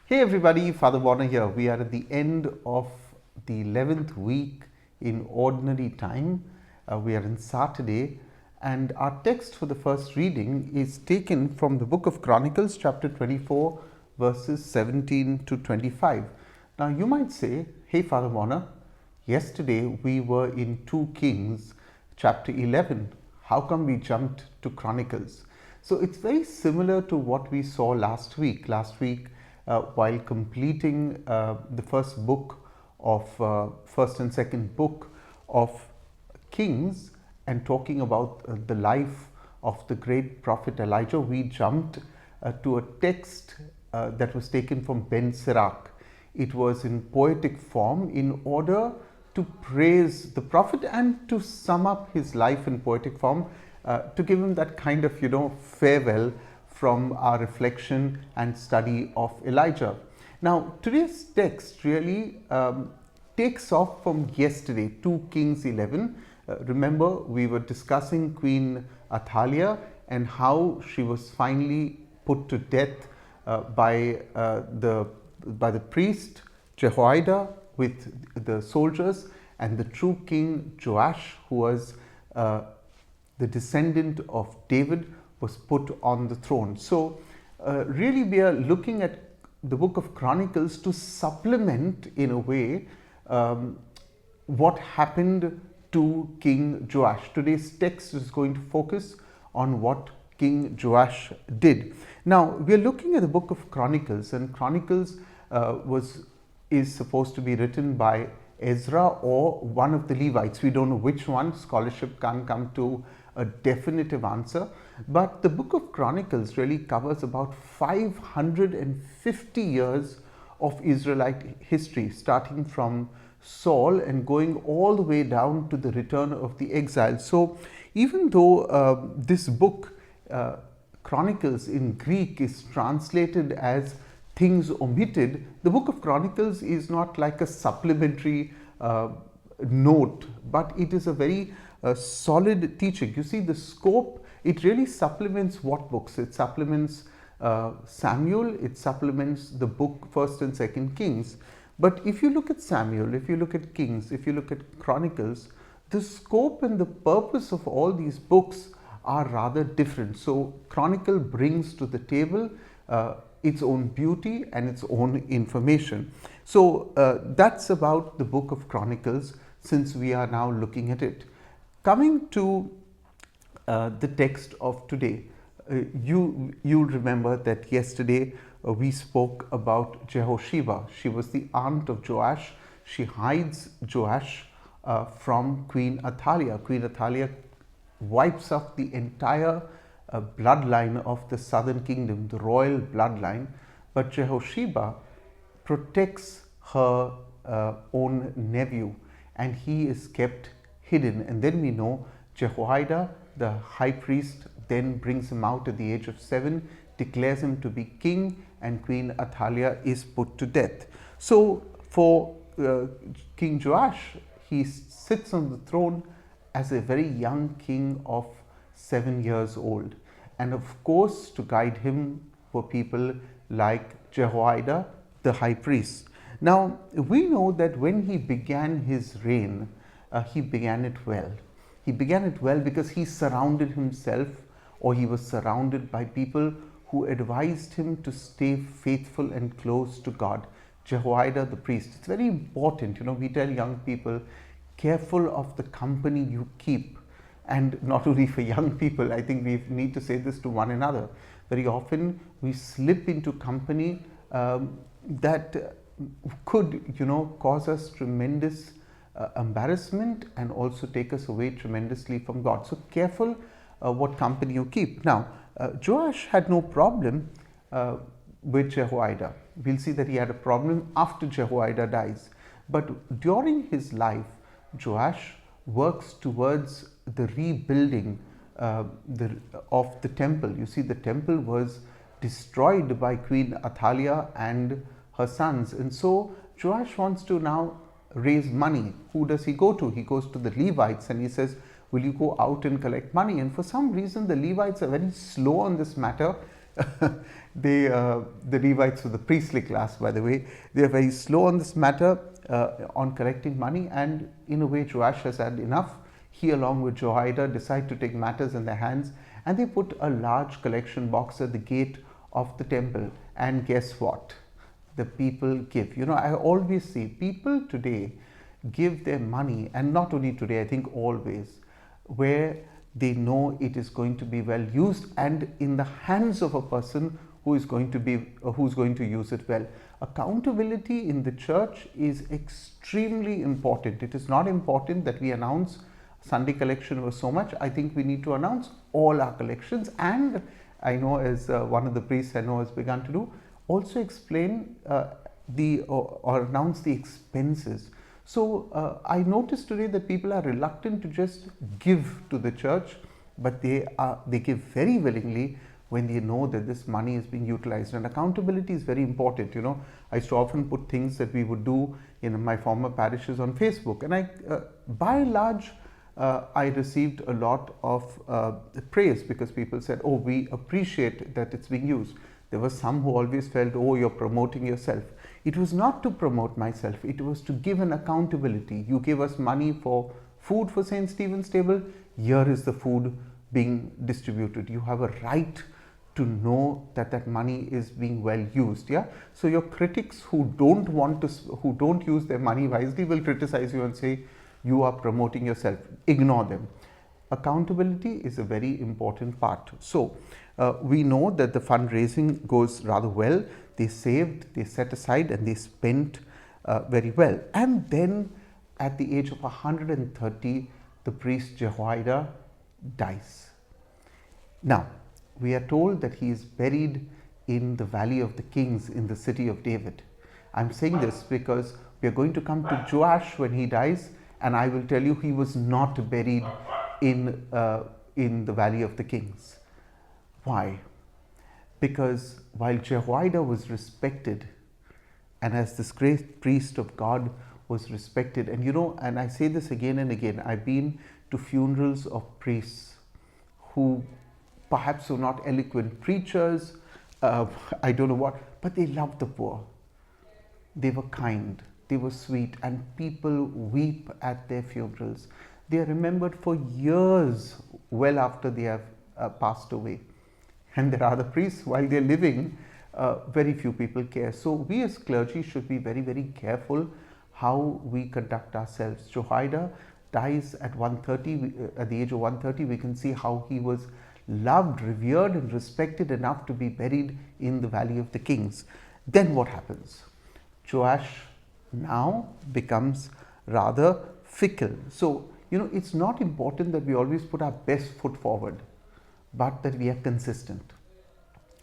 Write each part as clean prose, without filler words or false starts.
Hey everybody, Father Warner here. We are at the end of the 11th week in Ordinary Time. We are in Saturday, and our text for the first reading is taken from the book of Chronicles, chapter 24, verses 17 to 25. Now, you might say, hey Father Warner, yesterday we were in 2 Kings, chapter 11. How come we jumped to Chronicles? So it's very similar to what we saw last week. Last week, while completing the first book of first and second book of Kings and talking about the life of the great prophet Elijah, we jumped to a text that was taken from Ben Sirach. It was in poetic form in order to praise the prophet and to sum up his life in poetic form, to give him that kind of, farewell from our reflection and study of Elijah. Now, today's text really takes off from yesterday, 2 Kings 11. Remember, we were discussing Queen Athaliah and how she was finally put to death by the priest Johoida with the soldiers, and the true King Joash, who was the descendant of David, was put on the throne. So really we are looking at the book of Chronicles to supplement in a way what happened to King Joash. Today's text is going to focus on what King Joash did. Now we are looking at the book of Chronicles, and Chronicles is supposed to be written by Ezra or one of the Levites. We don't know which one. Scholarship can't come to a definitive answer, but the book of Chronicles really covers about 550 years of Israelite history, starting from Saul and going all the way down to the return of the exile. So even though this book, Chronicles in Greek, is translated as things omitted, the book of Chronicles is not like a supplementary note, but it is a very solid teaching. You see the scope, it really supplements what books? It supplements Samuel, it supplements the book 1st and 2nd Kings. But if you look at Samuel, if you look at Kings, if you look at Chronicles, the scope and the purpose of all these books are rather different. So Chronicle brings to the table its own beauty and its own information. So that's about the book of Chronicles, since we are now looking at it. Coming to the text of today, you'll remember that yesterday we spoke about Jehosheba. She was the aunt of Joash. She hides Joash from Queen Athaliah. Queen Athaliah wipes out the entire bloodline of the southern kingdom, the royal bloodline, but Jehosheba protects her own nephew, and he is kept hidden. And then we know Johoida, the high priest, then brings him out at the age of 7, declares him to be king, and Queen Athaliah is put to death. So for King Joash, he sits on the throne as a very young king of 7 years old. And of course, to guide him were people like Johoida, the high priest. Now, we know that when he began his reign, he began it well. He began it well because he surrounded himself, or he was surrounded by people who advised him to stay faithful and close to God. Johoida, the priest. It's very important. We tell young people, careful of the company you keep. And not only for young people, I think we need to say this to one another. Very often we slip into company that could, cause us tremendous embarrassment and also take us away tremendously from God. So careful what company you keep. Now, Joash had no problem with Jehoiada. We'll see that he had a problem after Jehoiada dies. But during his life, Joash works towards the rebuilding of the temple. You see, the temple was destroyed by Queen Athaliah and her sons. And so Joash wants to now raise money. Who does he go to? He goes to the Levites and he says, will you go out and collect money? And for some reason, the Levites are very slow on this matter. The Levites were the priestly class, by the way. They are very slow on this matter, on collecting money, and in a way Joash has had enough. He, along with Johoida, decide to take matters in their hands, and they put a large collection box at the gate of the temple. And guess what? The people give. You know, I always see people today give their money, and not only today, I think always, where they know it is going to be well used and in the hands of a person who is going to use it well. Accountability in the church is extremely important. It is not important that we announce Sunday collection was so much. I think we need to announce all our collections, and I know, as one of the priests I know has begun to do, also explain or announce the expenses. So I noticed today that people are reluctant to just give to the church, but they give very willingly when they know that this money is being utilized. And accountability is very important. You know, I used to often put things that we would do in my former parishes on Facebook, and by and large, I received a lot of praise, because people said, "Oh, we appreciate that it's being used." There were some who always felt, "Oh, you're promoting yourself." It was not to promote myself, it was to give an accountability. You gave us money for food for St. Stephen's table, here is the food being distributed. You have a right to know that that money is being well used. Yeah. So your critics who don't use their money wisely will criticize you and say you are promoting yourself. Ignore them. Accountability is a very important part. So we know that the fundraising goes rather well. They saved, they set aside, and they spent very well. And then at the age of 130, the priest Johoida dies. Now, we are told that he is buried in the Valley of the Kings in the city of David. I'm saying this because we are going to come to Joash when he dies, and I will tell you he was not buried in the Valley of the Kings. Why? Because while Johoida was respected, and as this great priest of God was respected, and you know, and I say this again and again, I've been to funerals of priests who perhaps were not eloquent preachers, I don't know what, but they loved the poor. They were kind, they were sweet, and people weep at their funerals. They are remembered for years, well after they have passed away. And there are other priests, while they're living, very few people care. So we as clergy should be very, very careful how we conduct ourselves. Johoida dies at 130. At the age of 130, we can see how he was loved, revered, and respected enough to be buried in the Valley of the Kings. Then what happens? Joash now becomes rather fickle. So, you know, it's not important that we always put our best foot forward, but that we are consistent.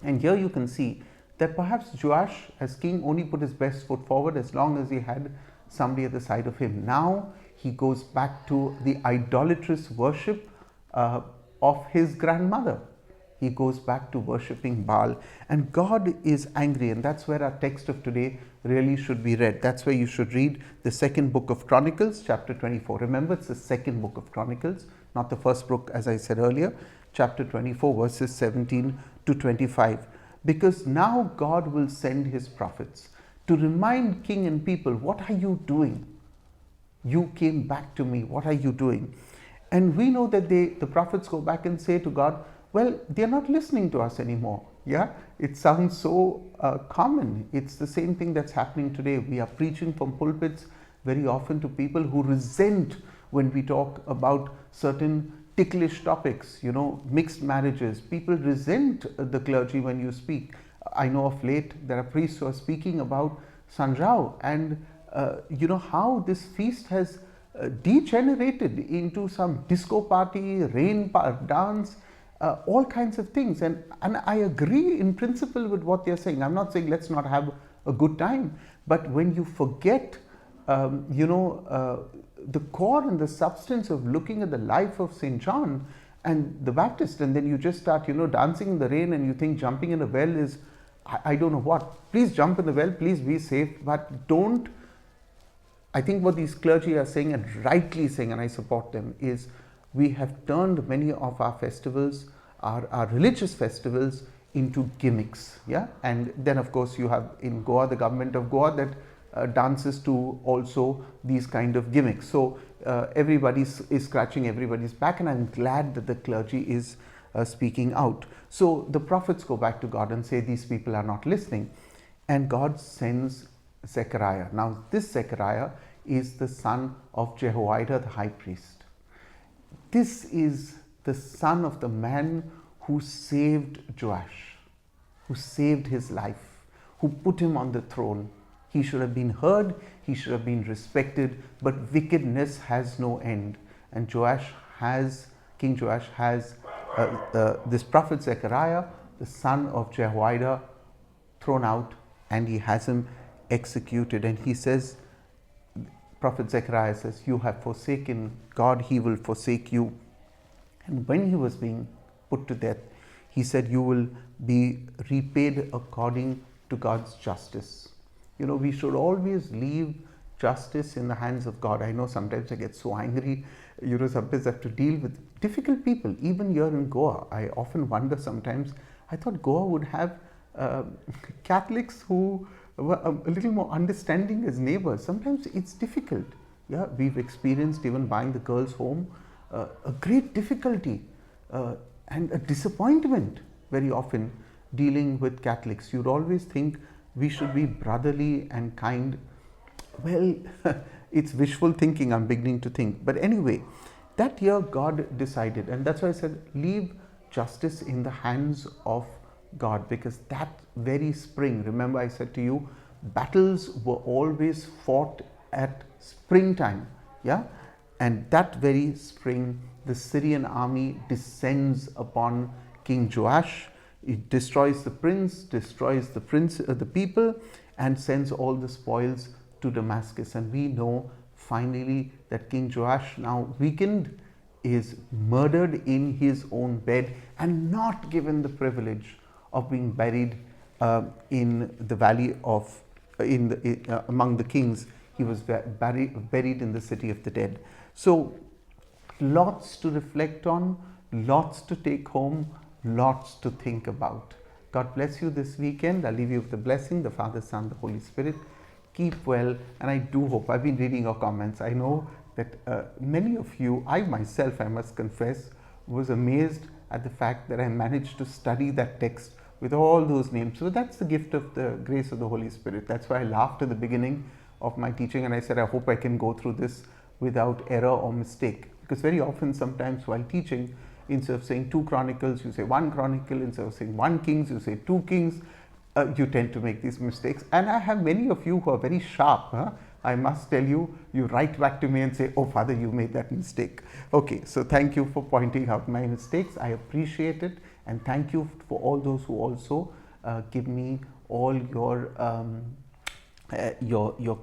And here you can see that perhaps Joash as king only put his best foot forward as long as he had somebody at the side of him. Now he goes back to the idolatrous worship of his grandmother. He goes back to worshipping Baal, and God is angry, and that's where our text of today really should be read. That's where you should read the second book of Chronicles, chapter 24. Remember, it's the second book of Chronicles, not the first book, as I said earlier, chapter 24, verses 17 to 25. Because now God will send his prophets to remind king and people, what are you doing? You came back to me, what are you doing? And we know that the prophets go back and say to God, well, they're not listening to us anymore. Yeah, it sounds so common. It's the same thing that's happening today. We are preaching from pulpits very often to people who resent when we talk about certain ticklish topics, you know, mixed marriages. People resent the clergy when you speak. I know of late there are priests who are speaking about Sanjao, and you know how this feast has degenerated into some disco party, dance, all kinds of things. And I agree in principle with what they're saying. I'm not saying let's not have a good time, but when you forget, the core and the substance of looking at the life of St. John and the Baptist, and then you just start, dancing in the rain, and you think jumping in a well is, I don't know what. Please jump in the well, please be safe, but don't. I think what these clergy are saying, and rightly saying, and I support them, is we have turned many of our festivals, our religious festivals, into gimmicks. Yeah, and then of course you have in Goa, the government of Goa, that dances to also these kind of gimmicks. So everybody is scratching everybody's back, and I'm glad that the clergy is speaking out. So the prophets go back to God and say these people are not listening, and God sends Zechariah. Now this Zechariah is the son of Jehoiada the high priest. This is the son of the man who saved Joash, who saved his life, who put him on the throne. He should have been heard, he should have been respected, but wickedness has no end. And King Joash has this prophet Zechariah, the son of Jehoiada, thrown out, and he has him executed. And he says, prophet Zechariah says, you have forsaken God, he will forsake you. And when he was being put to death, he said, you will be repaid according to God's justice. You know, we should always leave justice in the hands of God. I know sometimes I get so angry, you know, sometimes I have to deal with difficult people, even here in Goa. I often wonder sometimes, I thought Goa would have Catholics who were a little more understanding as neighbors. Sometimes it's difficult. Yeah, we've experienced even buying the girls home, a great difficulty and a disappointment very often dealing with Catholics. You'd always think we should be brotherly and kind. Well, it's wishful thinking, I'm beginning to think. But anyway, that year God decided, and that's why I said leave justice in the hands of God, because that very spring, remember I said to you, battles were always fought at springtime. Yeah, and that very spring the Syrian army descends upon King Joash. It destroys the prince, destroys the people, and sends all the spoils to Damascus. And we know finally that King Joash, now weakened, is murdered in his own bed and not given the privilege of being buried in the valley of among the kings. He was buried in the city of the dead. So lots to reflect on, lots to take home, lots to think about. God bless you this weekend. I'll leave you with the blessing, the Father, Son, the Holy Spirit. Keep well, and I do hope, I've been reading your comments. I know that many of you, I myself, I must confess, was amazed at the fact that I managed to study that text with all those names. So that's the gift of the grace of the Holy Spirit. That's why I laughed at the beginning of my teaching, and I said, I hope I can go through this without error or mistake. Because very often, sometimes while teaching, instead of saying 2 Chronicles, you say 1 Chronicle. Instead of saying 1 Kings, you say 2 Kings. You tend to make these mistakes. And I have many of you who are very sharp. I must tell you, you write back to me and say, oh, Father, you made that mistake. Okay, so thank you for pointing out my mistakes. I appreciate it. And thank you for all those who also give me all your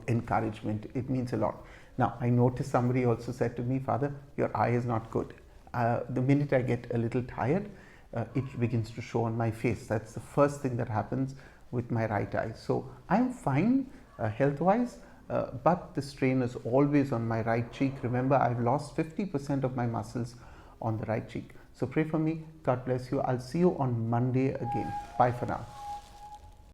encouragement. It means a lot. Now, I noticed somebody also said to me, Father, your eye is not good. The minute I get a little tired, it begins to show on my face. That's the first thing that happens with my right eye. So I'm fine health-wise, but the strain is always on my right cheek. Remember, I've lost 50% of my muscles on the right cheek. So pray for me. God bless you. I'll see you on Monday again. Bye for now.